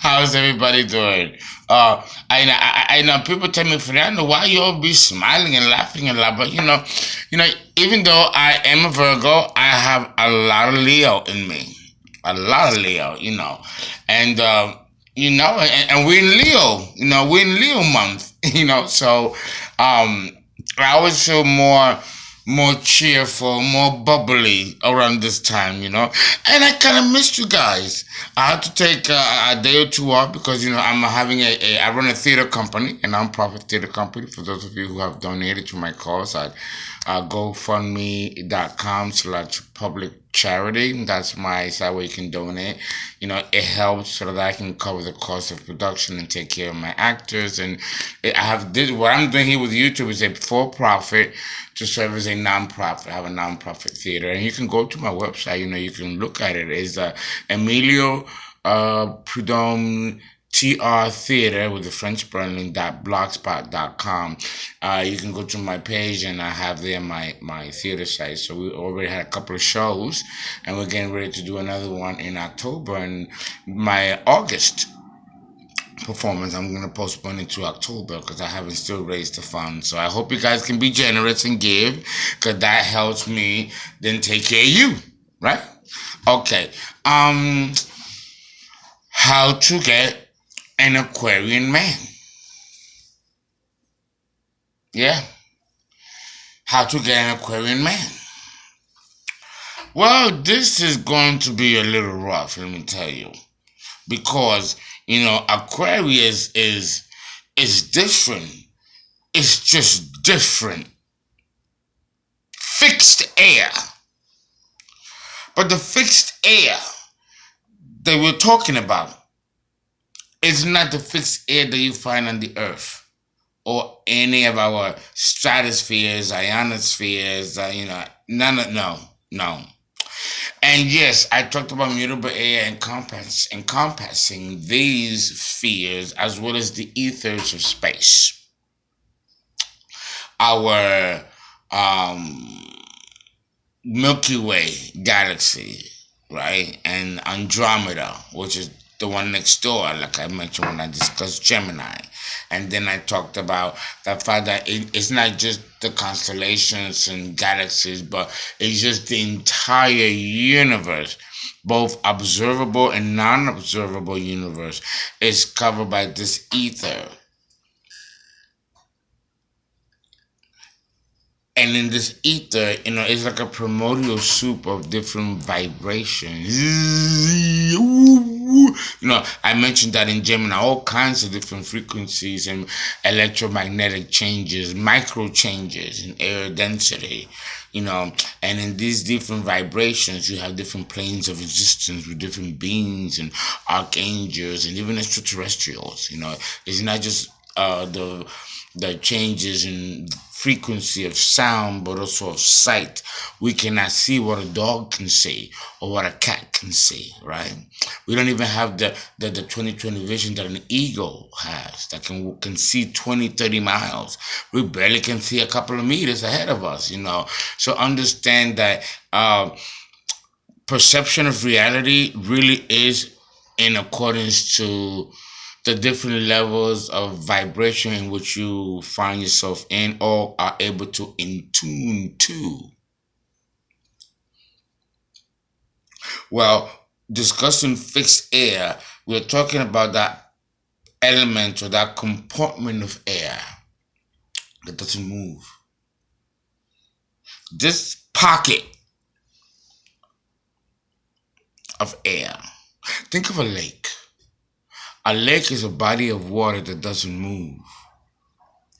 How's everybody doing? I know people tell me, Fernando, why you all be smiling and laughing a lot? But you know, even though I am a Virgo, I have a lot of Leo in me, a lot of Leo, and and we're in Leo, we're in Leo month, so I always feel more cheerful, more bubbly around this time, and I kind of missed you guys. I had to take a day or two off because I'm having I run a theater company, a nonprofit theater company. For those of you who have donated to my cause, at GoFundMe.com/public charity. That's my site where you can donate. It helps so that I can cover the cost of production and take care of my actors. And I have this. What I'm doing here with YouTube is a for-profit to serve as a nonprofit. I have a nonprofit theater, and you can go to my website. You can look at it. It's Emilio Prudhomme TR Theater with the French spelling .blogspot.com. You can go to my page, and I have there my theater site. So we already had a couple of shows, and we're getting ready to do another one in October. And my August performance I'm going to postpone it to October because I haven't still raised the funds. So I hope you guys can be generous and give, because that helps me then take care of you, right? Okay. How to get an Aquarian man. Yeah. How to get an Aquarian man. Well, this is going to be a little rough, let me tell you, because Aquarius is different. It's just different. Fixed air. But the fixed air that we're talking about is not the fixed air that you find on the earth or any of our stratospheres, ionospheres, no. And yes, I talked about mutable air encompassing these spheres as well as the ethers of space. Our Milky Way galaxy, right? And Andromeda, which is the one next door, like I mentioned when I discussed Gemini. And then I talked about the fact that it's not just the constellations and galaxies, but it's just the entire universe, both observable and non-observable universe, is covered by this ether. And in this ether, it's like a primordial soup of different vibrations. I mentioned that in Gemini, all kinds of different frequencies and electromagnetic changes, micro changes in air density, and in these different vibrations, you have different planes of existence with different beings and archangels and even extraterrestrials. It's not just the changes in frequency of sound, but also of sight. We cannot see what a dog can see or what a cat can see, right? We don't even have the 20/20 vision that an eagle has that can see 20, 30 miles. We barely can see a couple of meters ahead of us, So understand that perception of reality really is in accordance to the different levels of vibration in which you find yourself in or are able to in tune to. Well, discussing fixed air, we're talking about that element or that compartment of air that doesn't move. This pocket of air. Think of a lake. A lake is a body of water that doesn't move,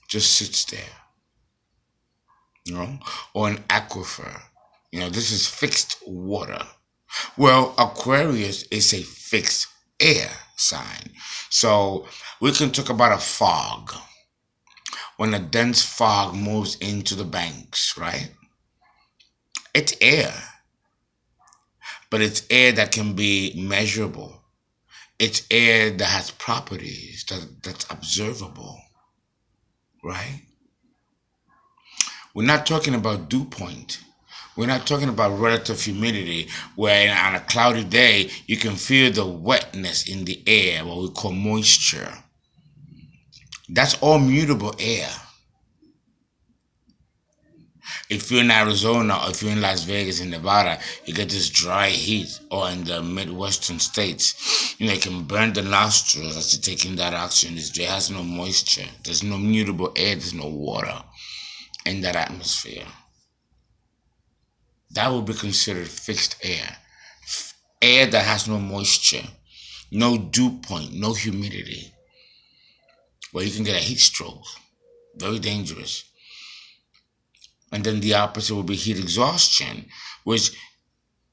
just sits there, or an aquifer. This is fixed water. Well, Aquarius is a fixed air sign. So we can talk about a fog. When a dense fog moves into the banks, right? It's air, but it's air that can be measurable. It's air that has properties that's observable, right? We're not talking about dew point. We're not talking about relative humidity, where on a cloudy day you can feel the wetness in the air, what we call moisture. That's all mutable air. If you're in Arizona or if you're in Las Vegas and Nevada, you get this dry heat, or in the Midwestern states, it can burn the nostrils as you're taking that oxygen. There has no moisture. There's no mutable air. There's no water in that atmosphere. That would be considered fixed air. Air that has no moisture, no dew point, no humidity, where you can get a heat stroke. Very dangerous. And then the opposite would be heat exhaustion, which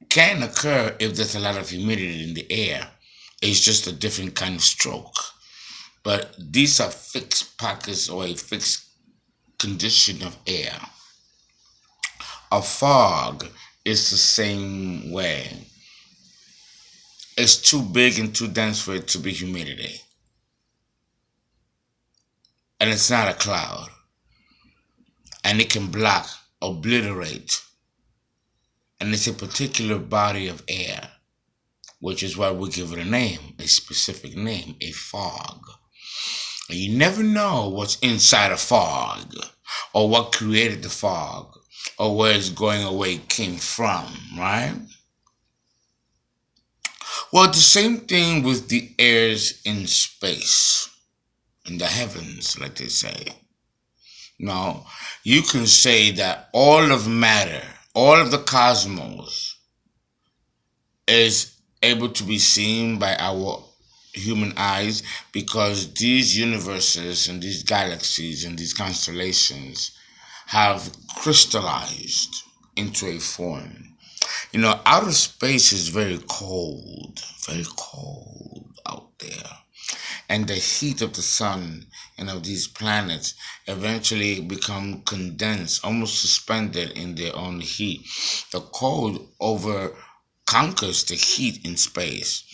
can occur if there's a lot of humidity in the air. It's just a different kind of stroke. But these are fixed pockets or a fixed condition of air. A fog is the same way. It's too big and too dense for it to be humidity. And it's not a cloud. And it can block, obliterate. And it's a particular body of air, which is why we give it a name, a specific name, a fog. And you never know what's inside a fog, or what created the fog, or where it's going away came from, right? Well, the same thing with the airs in space, in the heavens, like they say. Now, you can say that all of matter, all of the cosmos, is able to be seen by our human eyes, because these universes and these galaxies and these constellations have crystallized into a form. Outer space is very cold out there. And the heat of the sun and of these planets eventually become condensed, almost suspended in their own heat. The cold conquers the heat in space.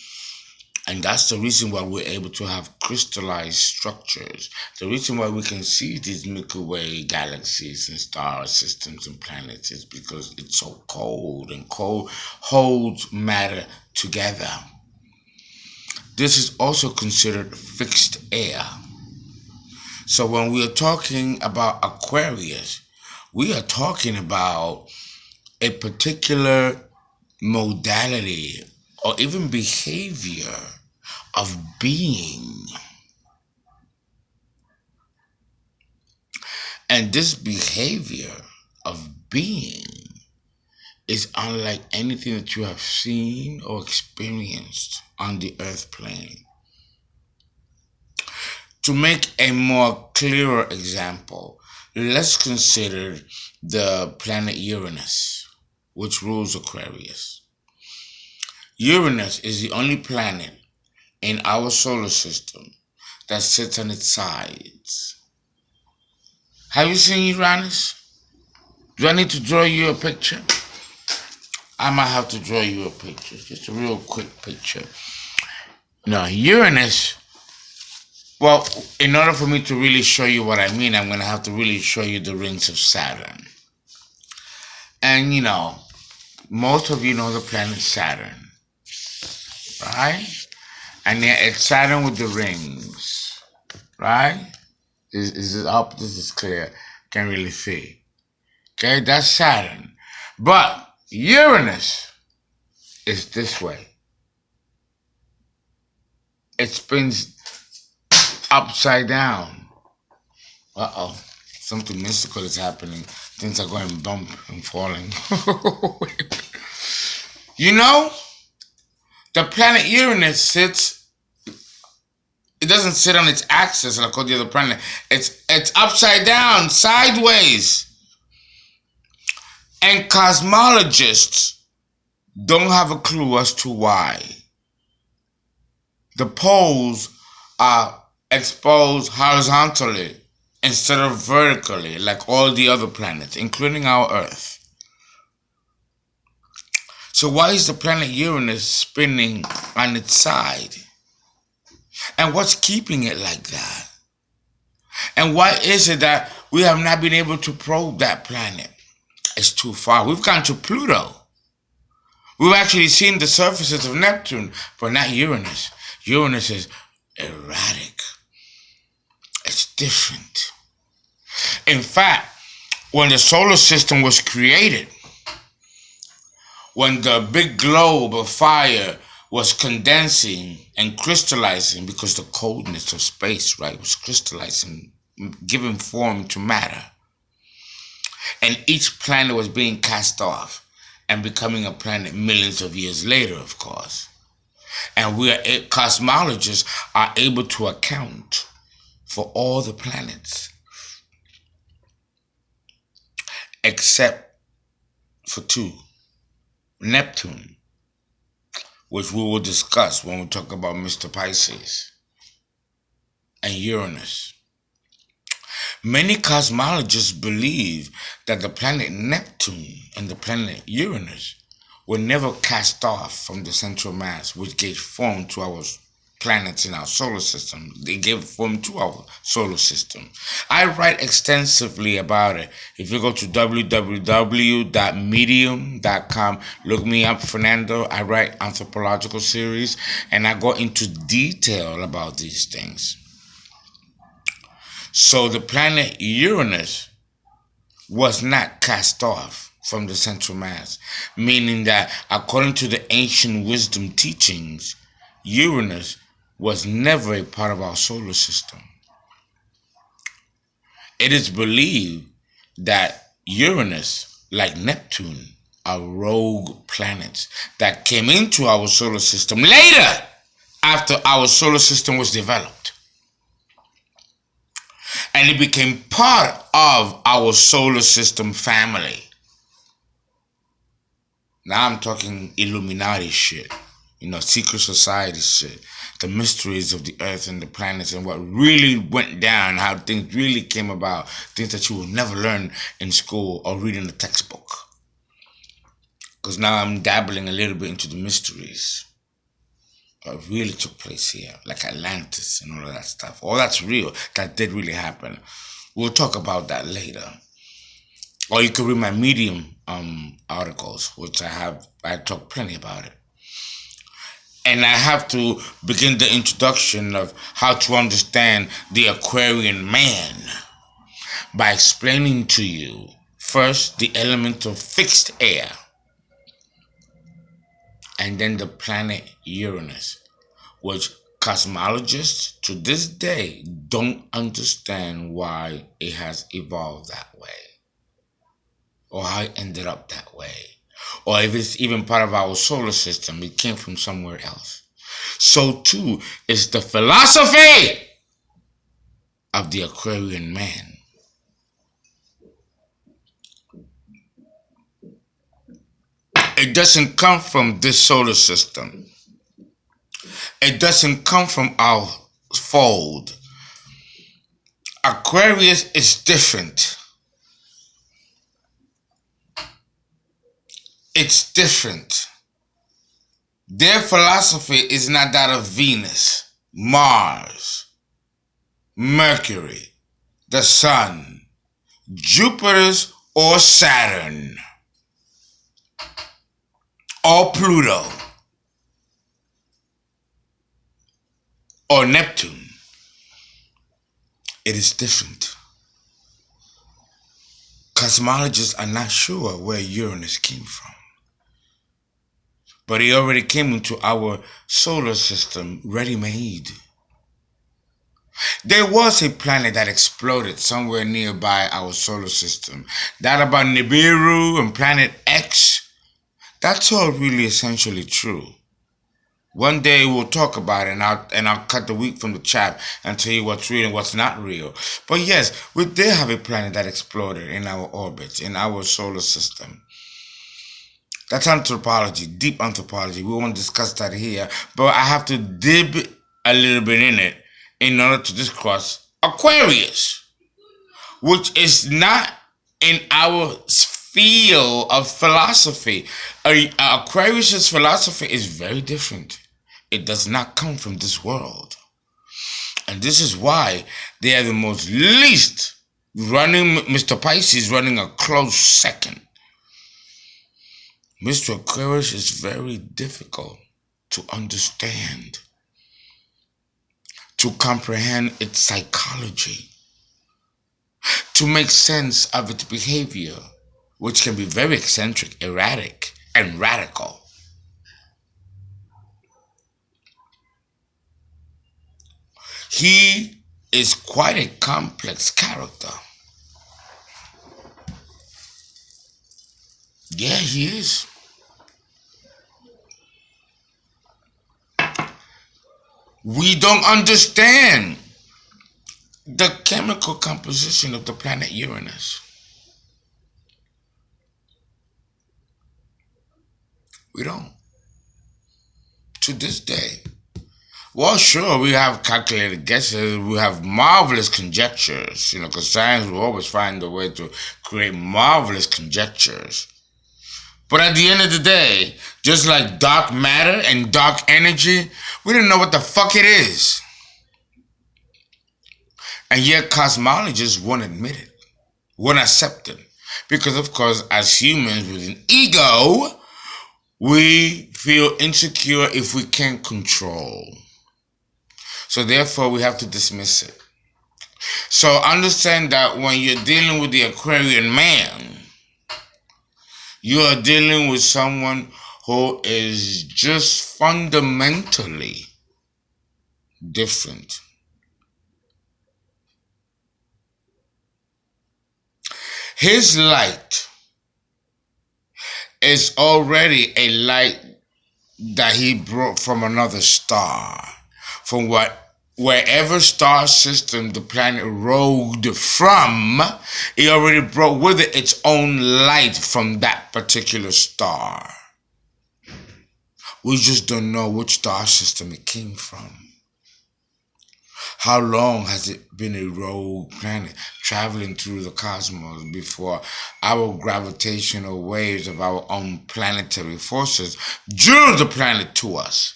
And that's the reason why we're able to have crystallized structures. The reason why we can see these Milky Way galaxies and star systems and planets is because it's so cold, and cold holds matter together. This is also considered fixed air. So when we are talking about Aquarius, we are talking about a particular modality or even behavior of being. And this behavior of being is unlike anything that you have seen or experienced on the earth plane. To make a more clearer example, let's consider the planet Uranus, which rules Aquarius. Uranus is the only planet in our solar system that sits on its sides. Have you seen Uranus? Do I need to draw you a picture? I might have to draw you a picture, just a real quick picture. Now, Uranus, well, in order for me to really show you what I mean, I'm going to have to really show you the rings of Saturn. And, most of you know the planet Saturn, right? And it's Saturn with the rings, right? Is it up? This is clear. Can't really see. Okay, that's Saturn. But Uranus is this way. It spins upside down. Uh-oh. Something mystical is happening. Things are going bump and falling. The planet Uranus sits, it doesn't sit on its axis like all the other planets. It's upside down, sideways. And cosmologists don't have a clue as to why. The poles are exposed horizontally instead of vertically like all the other planets, including our Earth. So why is the planet Uranus spinning on its side? And what's keeping it like that? And why is it that we have not been able to probe that planet? It's too far. We've gone to Pluto. We've actually seen the surfaces of Neptune, but not Uranus. Uranus is erratic. It's different. In fact, when the solar system was created, when the big globe of fire was condensing and crystallizing, because the coldness of space, right, was crystallizing, giving form to matter. And each planet was being cast off and becoming a planet millions of years later, of course. And cosmologists are able to account for all the planets except for two. Neptune, which we will discuss when we talk about Mr. Pisces, and Uranus. Many cosmologists believe that the planet Neptune and the planet Uranus were never cast off from the central mass, which gave form to our planets in our solar system. They gave form to our solar system. I write extensively about it. If you go to www.medium.com, look me up, Fernando. I write anthropological series, and I go into detail about these things. So the planet Uranus was not cast off from the central mass, meaning that according to the ancient wisdom teachings, Uranus was never a part of our solar system. It is believed that Uranus, like Neptune, are rogue planets that came into our solar system later, after our solar system was developed. And it became part of our solar system family. Now I'm talking Illuminati shit, secret society shit, the mysteries of the earth and the planets and what really went down, how things really came about, things that you will never learn in school or read in the textbook. Because now I'm dabbling a little bit into the mysteries that really took place here, like Atlantis and all of that stuff. All that's real. That did really happen. We'll talk about that later. Or you can read my Medium articles, which I talk plenty about it. And I have to begin the introduction of how to understand the Aquarian Man by explaining to you first the element of fixed air, and then the planet Uranus, which cosmologists to this day don't understand why it has evolved that way, or how it ended up that way, or if it's even part of our solar system, it came from somewhere else. So too is the philosophy of the Aquarian Man. It doesn't come from this solar system. It doesn't come from our fold. Aquarius is different. It's different. Their philosophy is not that of Venus, Mars, Mercury, the Sun, Jupiter's or Saturn, or Pluto, or Neptune. It is different. Cosmologists are not sure where Uranus came from, but he already came into our solar system ready-made. There was a planet that exploded somewhere nearby our solar system. That about Nibiru and Planet X, that's all really essentially true. One day we'll talk about it, and I'll cut the wheat from the chaff and tell you what's real and what's not real. But yes, we did have a planet that exploded in our orbit, in our solar system. That's anthropology, deep anthropology. We won't discuss that here, but I have to dip a little bit in it in order to discuss Aquarius, which is not in our field of philosophy. Aquarius' philosophy is very different. It does not come from this world. And this is why they are the most least running, Mr. Pisces running a close second. Mr. Aquarius is very difficult to understand, to comprehend its psychology, to make sense of its behavior, which can be very eccentric, erratic, and radical. He is quite a complex character. Yeah, he is. We don't understand the chemical composition of the planet Uranus. We don't. To this day. Well, sure, we have calculated guesses, we have marvelous conjectures, because science will always find a way to create marvelous conjectures. But at the end of the day, just like dark matter and dark energy, we don't know what the fuck it is. And yet cosmologists won't admit it, won't accept it. Because of course, as humans with an ego, we feel insecure if we can't control. So therefore, we have to dismiss it. So understand that when you're dealing with the Aquarian man, you are dealing with someone who is just fundamentally different. His light is already a light that he brought from another star, from wherever star system the planet rode from. It already brought with it its own light from that particular star. We just don't know which star system it came from. How long has it been a rogue planet traveling through the cosmos before our gravitational waves of our own planetary forces drew the planet to us?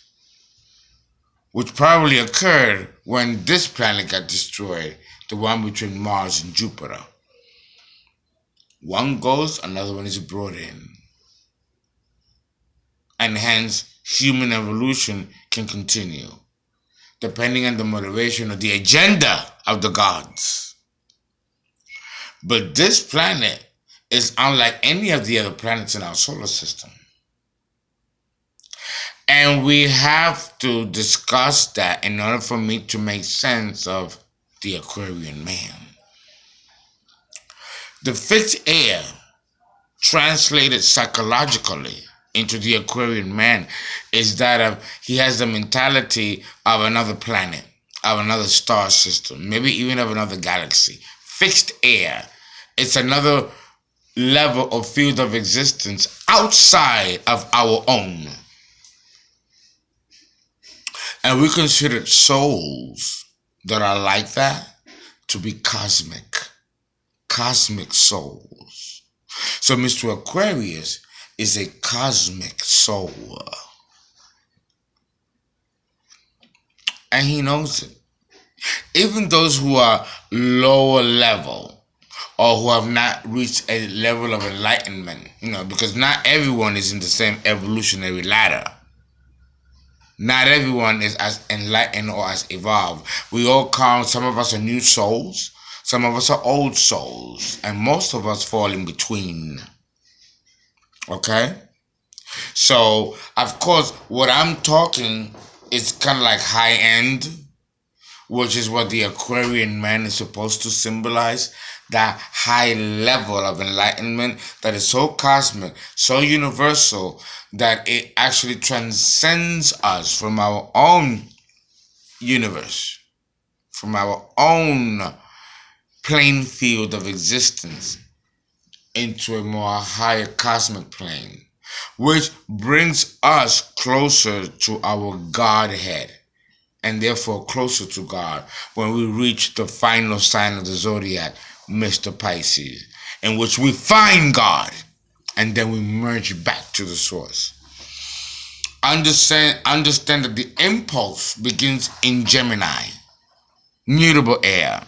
Which probably occurred when this planet got destroyed, the one between Mars and Jupiter. One goes, another one is brought in. And hence, human evolution can continue, depending on the motivation or the agenda of the gods. But this planet is unlike any of the other planets in our solar system. And we have to discuss that in order for me to make sense of the Aquarian Man. The fixed air, translated psychologically into the Aquarian Man, is that of he has the mentality of another planet, of another star system, maybe even of another galaxy. Fixed air. It's another level of field of existence outside of our own. And we consider souls that are like that to be cosmic souls. So Mr. Aquarius is a cosmic soul. And he knows it. Even those who are lower level or who have not reached a level of enlightenment, because not everyone is in the same evolutionary ladder. Not everyone is as enlightened or as evolved. We all come, some of us are new souls, some of us are old souls, and most of us fall in between. Okay? So, of course, what I'm talking is kind of like high end, which is what the Aquarian Man is supposed to symbolize. That high level of enlightenment that is so cosmic, so universal, that it actually transcends us from our own universe, from our own plane field of existence into a more higher cosmic plane, which brings us closer to our Godhead and therefore closer to God when we reach the final sign of the zodiac, Mr. Pisces, in which we find God and then we merge back to the source. Understand that the impulse begins in Gemini, mutable air.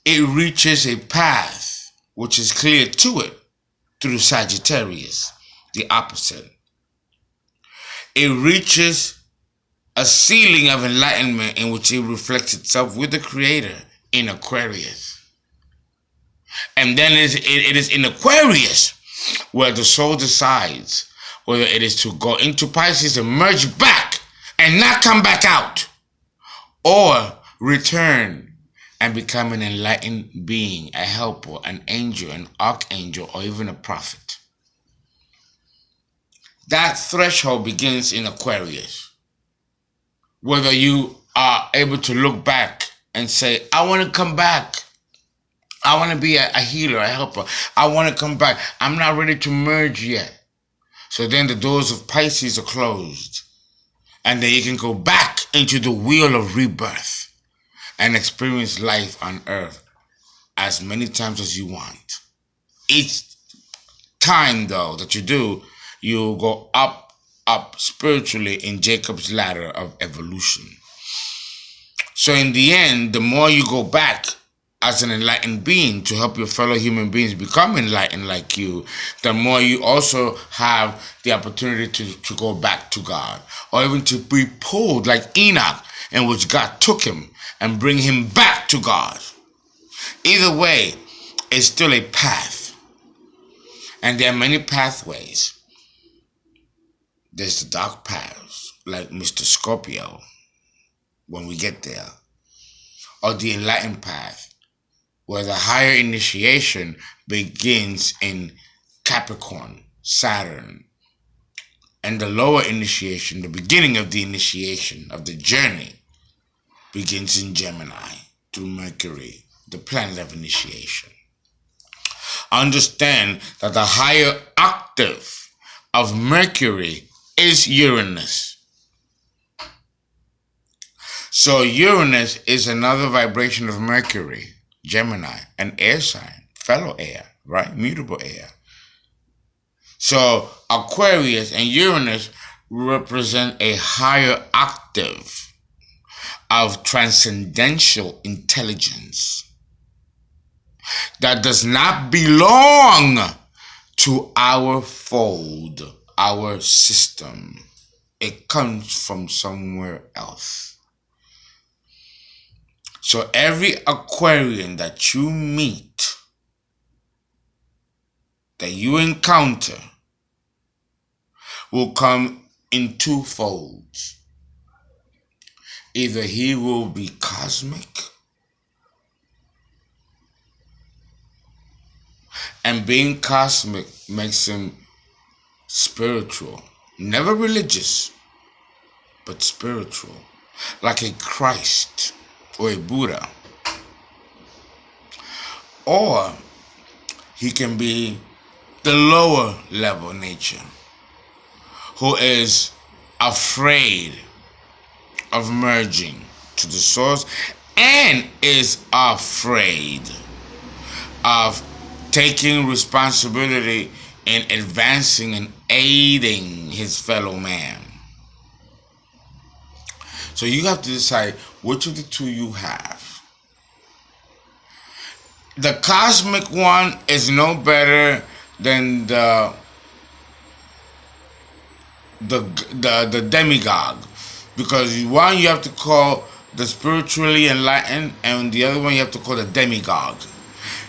It reaches a path which is clear to it through Sagittarius, the opposite. It reaches a ceiling of enlightenment in which it reflects itself with the Creator in Aquarius. And then it is in Aquarius where the soul decides whether it is to go into Pisces and merge back and not come back out, or return and become an enlightened being, a helper, an angel, an archangel, or even a prophet. That threshold begins in Aquarius. Whether you are able to look back and say, I want to come back. I want to be a healer, a helper. I want to come back. I'm not ready to merge yet. So then the doors of Pisces are closed. And then you can go back into the wheel of rebirth and experience life on earth as many times as you want. Each time, though, that you do, you go up spiritually in Jacob's ladder of evolution. So in the end, the more you go back as an enlightened being to help your fellow human beings become enlightened like you, the more you also have the opportunity to go back to God, or even to be pulled like Enoch, in which God took him and bring him back to God. Either way, it's still a path. And there are many pathways. There's the dark paths, like Mr. Scorpio, when we get there, or the enlightened path, where the higher initiation begins in Capricorn, Saturn, and the lower initiation, the beginning of the initiation of the journey, begins in Gemini through Mercury, the planet of initiation. Understand that the higher octave of Mercury is Uranus. So Uranus is another vibration of Mercury, Gemini, an air sign, fellow air, right? Mutable air. So Aquarius and Uranus represent a higher octave of transcendental intelligence that does not belong to our fold, our system. It comes from somewhere else. So every Aquarian that you meet, that you encounter, will come in two folds. Either he will be cosmic, and being cosmic makes him spiritual, never religious, but spiritual, like a Christ or a Buddha. Or he can be the lower level nature, who is afraid of merging to the source and is afraid of taking responsibility in advancing and aiding his fellow man. So you have to decide which of the two you have. The cosmic one is no better than the demigod, because one you have to call the spiritually enlightened, and the other one you have to call the demigod.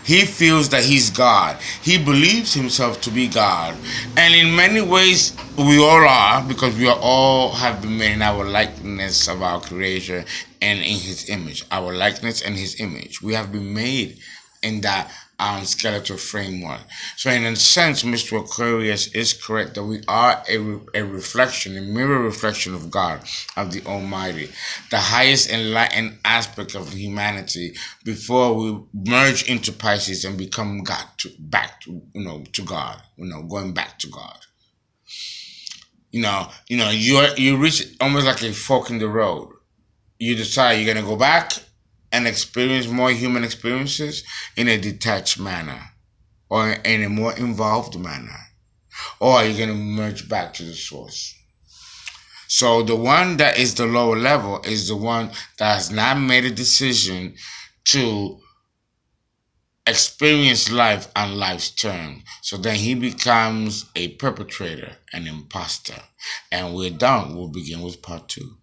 He feels that he's God. He believes himself to be God. And in many ways, we all are, because we all have been made in our likeness of our Creator and in His image. Our likeness and His image. We have been made in that skeletal framework. So in a sense, Mr. Aquarius is correct that we are a reflection, a mirror reflection of God, of the Almighty, the highest enlightened aspect of humanity, before we merge into Pisces and become God, back to God, going back to God. You reach almost like a fork in the road. You decide you're gonna go back and experience more human experiences in a detached manner, or in a more involved manner, or are you going to merge back to the source? So the one that is the lower level is the one that has not made a decision to experience life and life's term. So then he becomes a perpetrator, an imposter. And we're done. We'll begin with part two.